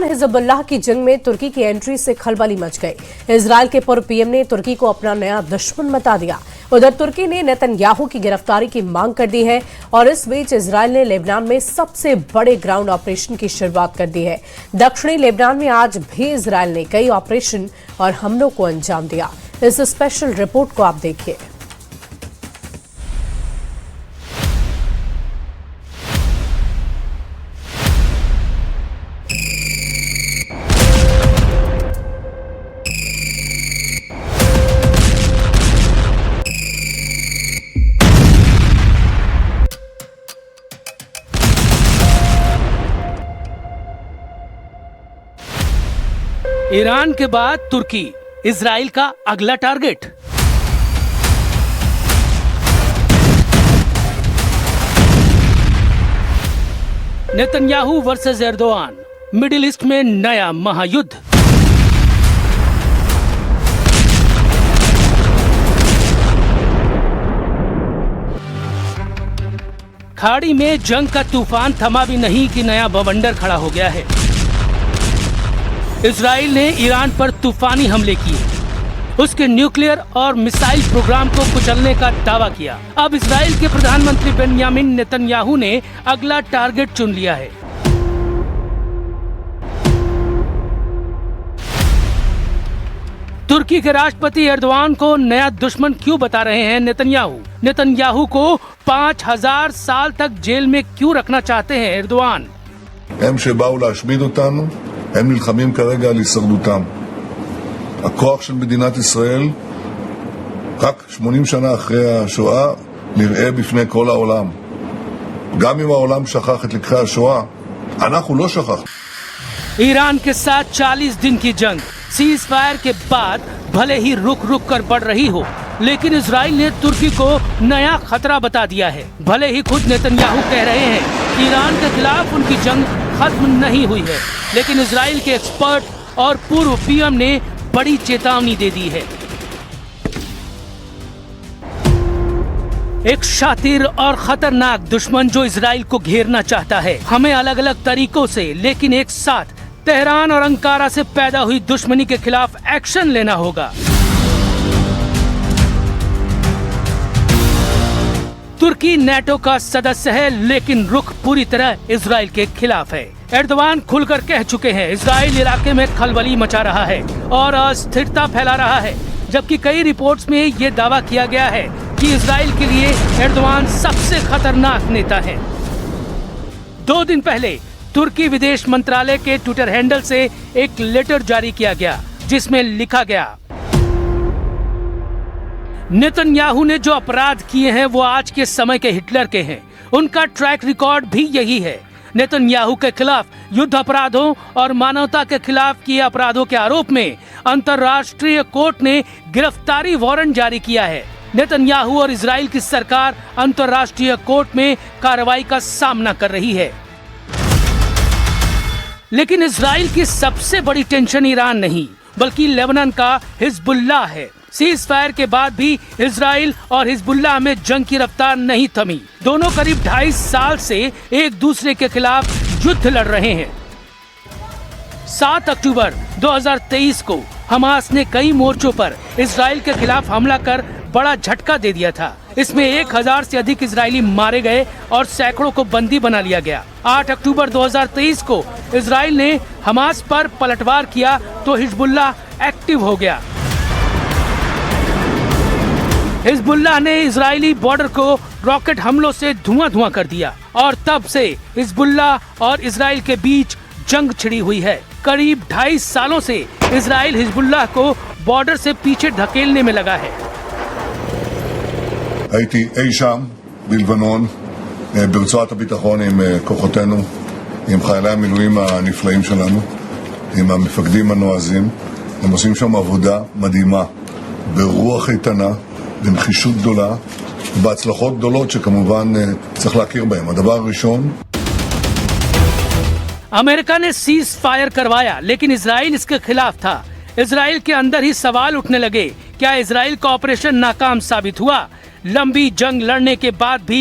Iran Hezbollah की जंग में तुर्की की एंट्री से खलबली मच गई। इजरायल के पूर्व पीएम ने तुर्की को अपना नया दुश्मन बता दिया। उधर तुर्की ने नेतन्याहू की गिरफ्तारी की मांग कर दी है और इस बीच इजरायल ने लेबनान में सबसे बड़े ग्राउंड ऑपरेशन की शुरुआत कर दी है। दक्षिणी लेबनान में आज भी इजरायल ने कई ऑपरेशन और हमलों को अंजाम दिया। इस स्पेशल रिपोर्ट को आप देखिए। ईरान के बाद तुर्की इजराइल का अगला target. Netanyahu versus Erdogan, middle east में नया महायुद्ध। खाड़ी में जंग का तूफान थमा भी नहीं कि नया बवंडर खड़ा हो गया है। इजराइल ने ईरान पर तूफानी हमले किए, उसके न्यूक्लियर और मिसाइल प्रोग्राम को कुचलने का दावा किया। अब इजराइल के प्रधानमंत्री बेंयामिन नेतन्याहू ने अगला टारगेट चुन लिया है। तुर्की के राष्ट्रपति एर्दोआन को नया दुश्मन क्यों बता रहे हैं नेतन्याहू? नेतन्याहू को 5000 साल तक जेल में क्यों रखना चाहते हैं एर्दोआन? הם נלחמים כרגע על הישרדותם. הכוח של מדינת ישראל רק 80 שנה אחרי השואה נראה בפני כל העולם. גם אם העולם שכח את לקחי השואה, אנחנו לא שכחנו. ईरान के साथ 40 दिन की जंग सीज फायर के बाद भले ही रुक रुक कर बढ़ रही हो, लेकिन इजराइल ने तुर्की को नया खतरा बता दिया है। भले ही खुद नेतन्याहू कह रहे हैं कि ईरान के खिलाफ उनकी जंग खत्म नहीं हुई है, लेकिन इजराइल के एक्सपर्ट और पूर्व पीएम ने बड़ी चेतावनी दे दी है। एक शातिर और खतरनाक दुश्मन जो इजराइल को घेरना चाहता है। हमें अलग अलग तरीकों से लेकिन एक साथ तेहरान और अंकारा से पैदा हुई दुश्मनी के खिलाफ एक्शन लेना होगा। तुर्की नेटो का सदस्य है, लेकिन रुख पूरी तरह इजराइल के खिलाफ है। एर्दोआन खुलकर कह चुके हैं इजराइल इलाके में खलबली मचा रहा है और अस्थिरता फैला रहा है, जबकि कई रिपोर्ट्स में ये दावा किया गया है कि इजराइल के लिए एर्दोआन सबसे खतरनाक नेता है। 2 दिन पहले तुर्की विदेश मंत्रालय के ट्विटर हैंडल से एक लेटर जारी किया गया, जिसमें लिखा गया, नेतन्याहू ने जो अपराध किए हैं वो आज के समय के हिटलर के हैं। उनका ट्रैक रिकॉर्ड भी यही है। नेतन्याहू के खिलाफ युद्ध अपराधों और मानवता के खिलाफ किए अपराधों के आरोप में अंतर्राष्ट्रीय कोर्ट ने गिरफ्तारी वारंट जारी किया है। नेतन्याहू और इजराइल की सरकार अंतर्राष्ट्रीय कोर्ट में कार्रवाई का सामना कर रही है। लेकिन इजराइल की सबसे बड़ी टेंशन ईरान नहीं, बल्कि लेबनान का हिजबुल्लाह है। सीज फायर के बाद भी इजराइल और हिजबुल्लाह में जंग की रफ्तार नहीं थमी। दोनों करीब 2.5 साल से एक दूसरे के खिलाफ युद्ध लड़ रहे हैं। 7 अक्टूबर 2023 को हमास ने कई मोर्चों पर इजराइल के खिलाफ हमला कर बड़ा झटका दे दिया था। इसमें 1000 से अधिक इजरायली मारे गए और सैकड़ों को बंदी बना लिया गया। 8 अक्टूबर 2023 को इजराइल ने हमास पर पलटवार किया तो हिजबुल्लाह एक्टिव हो गया। हिजबुल्लाह ने इजरायली बॉर्डर को रॉकेट हमलों से धुआं कर दिया और तब से हिजबुल्लाह और इजराइल के बीच जंग छिड़ी हुई है। करीब 2.5 सालों से इजराइल हिजबुल्लाह को बॉर्डर से पीछे धकेलने में लगा है। הייתי אי שם בלבנון, ברצועת הביטחון עם כוחותינו, עם חיילי המילואים הנפלאים שלנו, עם המפקדים הנועזים. הם עושים שם עבודה מדהימה, ברוח איתנה, בנחישות גדולה, בהצלחות גדולות שכמובן צריך להכיר בהם. הדבר הראשון, अमेरिका ने सीज फायर करवाया, लेकिन इजराइल इसके खिलाफ था। इजराइल के अंदर ही सवाल उठने लगे, क्या इजराइल का ऑपरेशन नाकाम साबित हुआ? लंबी जंग लड़ने के बाद भी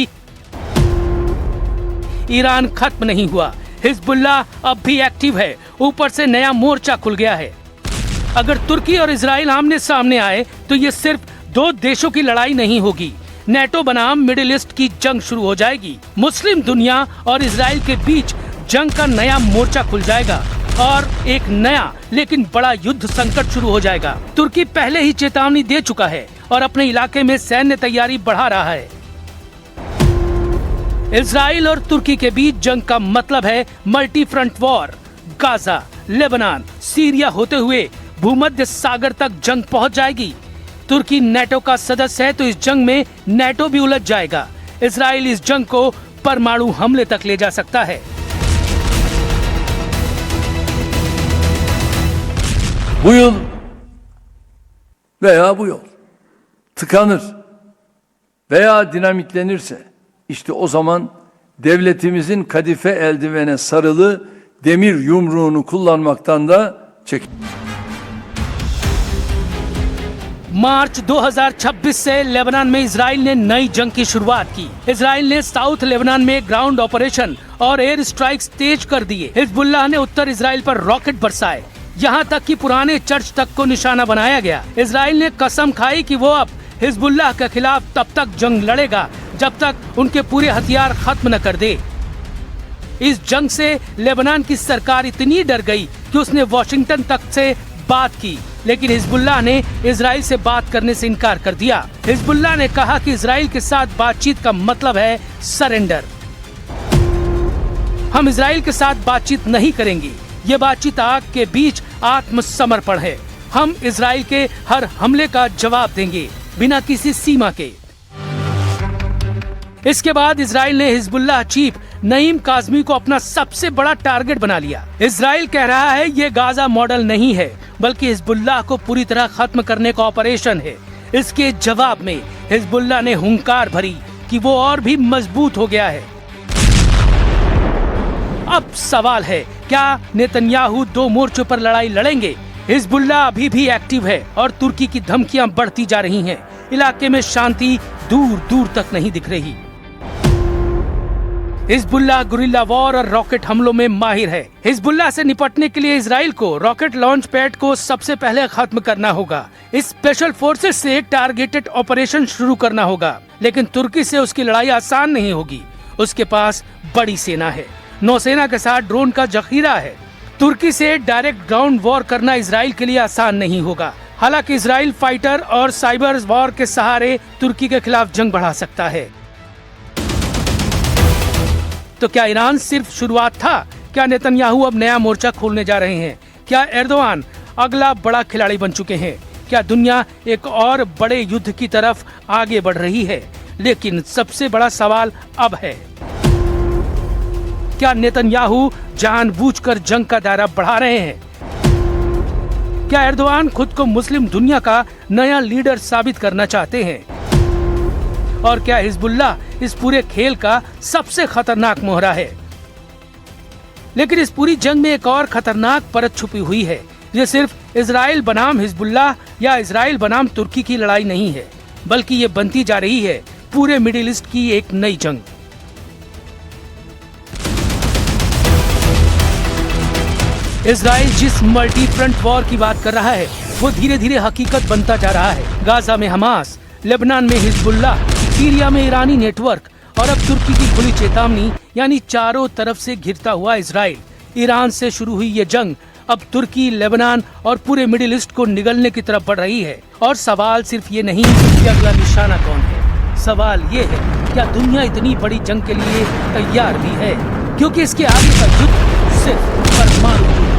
ईरान खत्म नहीं हुआ। हिजबुल्लाह अब भी एक्टिव है, ऊपर से नया मोर्चा खुल गया है। अगर तुर्की और इजराइल आमने सामने आए तो ये सिर्फ दो देशों की लड़ाई नहीं होगी, नेटो बनाम मिडिल ईस्ट की जंग शुरू हो जाएगी। मुस्लिम दुनिया और इजराइल के बीच जंग का नया मोर्चा खुल जाएगा और एक नया लेकिन बड़ा युद्ध संकट शुरू हो जाएगा। तुर्की पहले ही चेतावनी दे चुका है और अपने इलाके में सैन्य तैयारी बढ़ा रहा है। इजराइल और तुर्की के बीच जंग का मतलब है multi front war. Gaza, Lebanon, Syria होते हुए भूमध्य सागर तक जंग पहुंच जाएगी। तुर्की नेटो का सदस्य है तो इस जंग में नेटो भी उलझ जाएगा। इजराइल इस जंग को परमाणु हमले तक ले जा सकता है। Bu yıl veya bu yol tıkanır veya dinamitlenirse işte o zaman devletimizin kadife eldivene sarılı demir yumruğunu kullanmaktan da çekin. मार्च 2026 से लेबनान में इजराइल ने नई जंग की शुरुआत की। इजराइल ने साउथ लेबनान में ग्राउंड ऑपरेशन और एयर स्ट्राइक्स तेज कर दिए। हिजबुल्लाह ने उत्तर इजराइल पर रॉकेट बरसाए, यहाँ तक कि पुराने चर्च तक को निशाना बनाया गया। इजराइल ने कसम खाई कि वो अब हिजबुल्लाह के खिलाफ तब तक जंग लड़ेगा जब तक उनके पूरे हथियार खत्म न कर दे। इस जंग से लेबनान की सरकार इतनी डर गई कि उसने वॉशिंगटन तक से बात की, लेकिन हिजबुल्लाह ने इजराइल से बात करने से इनकार कर दिया। हिजबुल्लाह ने कहा कि इजराइल के साथ बातचीत का मतलब है सरेंडर। हम इजराइल के साथ बातचीत नहीं करेंगे, ये बातचीत आग के बीच आत्मसमर्पण है। हम इजराइल के हर हमले का जवाब देंगे बिना किसी सीमा के। इसके बाद इजराइल ने हिजबुल्लाह चीफ नईम काज़मी को अपना सबसे बड़ा टारगेट बना लिया। इजराइल कह रहा है ये गाजा मॉडल नहीं है, बल्कि हिजबुल्लाह को पूरी तरह खत्म करने का ऑपरेशन है। इसके जवाब में हिजबुल्लाह ने हुंकार भरी कि वो और भी मजबूत हो गया है। अब सवाल है, क्या नेतन्याहू दो मोर्चों पर लड़ाई लड़ेंगे? हिजबुल्लाह अभी भी एक्टिव है और तुर्की की धमकियां बढ़ती जा रही हैं। इलाके में शांति दूर दूर तक नहीं दिख रही। हिजबुल्लाह गुरिल्ला वॉर और रॉकेट हमलों में माहिर है। हिजबुल्लाह से निपटने के लिए इजराइल को रॉकेट लॉन्च पैड को सबसे पहले खत्म करना होगा। इस स्पेशल फोर्सेस से टारगेटेड ऑपरेशन शुरू करना होगा, लेकिन तुर्की से उसकी लड़ाई आसान नहीं होगी। उसके पास बड़ी सेना है, नौसेना के साथ ड्रोन का जखीरा है। तुर्की से डायरेक्ट ग्राउंड वॉर करना इजराइल के लिए आसान नहीं होगा। हालांकि इजराइल फाइटर और साइबर वॉर के सहारे तुर्की के खिलाफ जंग बढ़ा सकता है। तो क्या ईरान सिर्फ शुरुआत था? क्या नेतन्याहू अब नया मोर्चा खोलने जा रहे हैं? क्या एर्दोआन अगला बड़ा खिलाड़ी बन चुके हैं? क्या दुनिया एक और बड़े युद्ध की तरफ आगे बढ़ रही है? लेकिन सबसे बड़ा सवाल अब है, क्या नेतन्याहू जानबूझकर जंग का दायरा बढ़ा रहे हैं? क्या एर्दोआन खुद को मुस्लिम दुनिया का नया लीडर साबित करना चाहते हैं? और क्या हिजबुल्लाह इस पूरे खेल का सबसे खतरनाक मोहरा है? लेकिन इस पूरी जंग में एक और खतरनाक परत छुपी हुई है। ये सिर्फ इजराइल बनाम हिजबुल्लाह या इजराइल बनाम तुर्की की लड़ाई नहीं है, बल्कि ये बनती जा रही है पूरे मिडिल ईस्ट की एक नई जंग। इजराइल जिस मल्टी फ्रंट वॉर की बात कर रहा है वो धीरे धीरे हकीकत बनता जा रहा है। गाजा में हमास, लेबनान में हिजबुल्लाह, सीरिया में ईरानी नेटवर्क और अब तुर्की की खुली चेतावनी, यानी चारों तरफ से घिरता हुआ इजराइल। ईरान से शुरू हुई ये जंग अब तुर्की, लेबनान और पूरे मिडिल ईस्ट को निगलने की तरफ बढ़ रही है। और सवाल सिर्फ ये नहीं कि अगला निशाना कौन है, सवाल ये है क्या दुनिया इतनी बड़ी जंग के लिए तैयार भी है? क्योंकि इसके आगे का युद्ध सिर्फ परमाणु